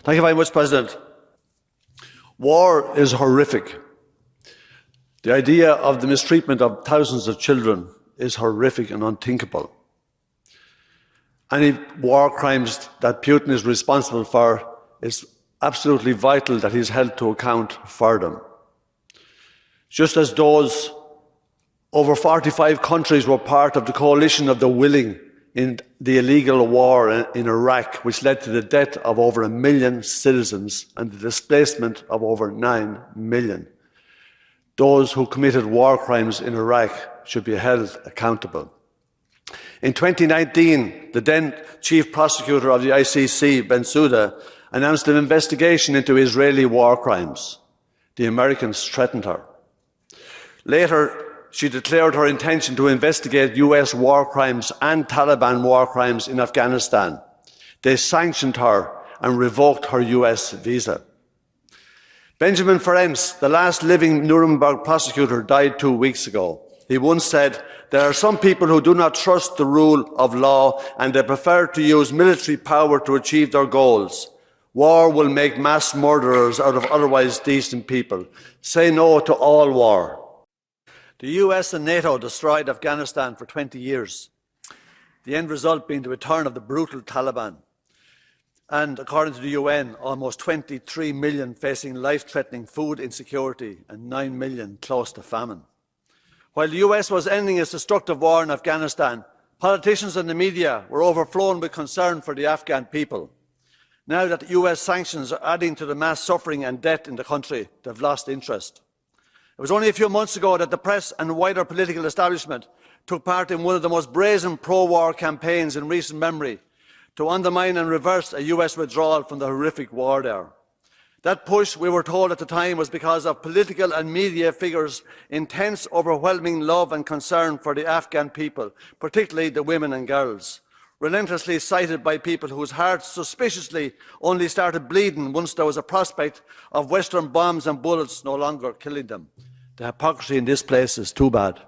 Thank you very much, President. War is horrific. The idea of the mistreatment of thousands of children is horrific and unthinkable. Any war crimes that Putin is responsible for, it's absolutely vital that he's held to account for them. Just as those over 45 countries were part of the coalition of the willing in the illegal war in Iraq, which led to the death of over 1 million citizens and the displacement of over 9 million. Those who committed war crimes in Iraq should be held accountable. In 2019, the then chief prosecutor of the ICC, Bensouda, announced an investigation into Israeli war crimes. The Americans threatened her. Later, she declared her intention to investigate US war crimes and Taliban war crimes in Afghanistan. They sanctioned her and revoked her US visa. Benjamin Ferencz, the last living Nuremberg prosecutor, died 2 weeks ago. He once said, "There are some people who do not trust the rule of law and they prefer to use military power to achieve their goals. War will make mass murderers out of otherwise decent people. Say no to all war." The US and NATO destroyed Afghanistan for 20 years, the end result being the return of the brutal Taliban. And according to the UN, almost 23 million facing life-threatening food insecurity and 9 million close to famine. While the US was ending its destructive war in Afghanistan, politicians and the media were overflowing with concern for the Afghan people. Now that the US sanctions are adding to the mass suffering and death in the country, they've lost interest. It was only a few months ago that the press and wider political establishment took part in one of the most brazen pro-war campaigns in recent memory to undermine and reverse a US withdrawal from the horrific war there. That push, we were told at the time, was because of political and media figures' intense, overwhelming love and concern for the Afghan people, particularly the women and girls, relentlessly cited by people whose hearts suspiciously only started bleeding once there was a prospect of Western bombs and bullets no longer killing them. The hypocrisy in this place is too bad.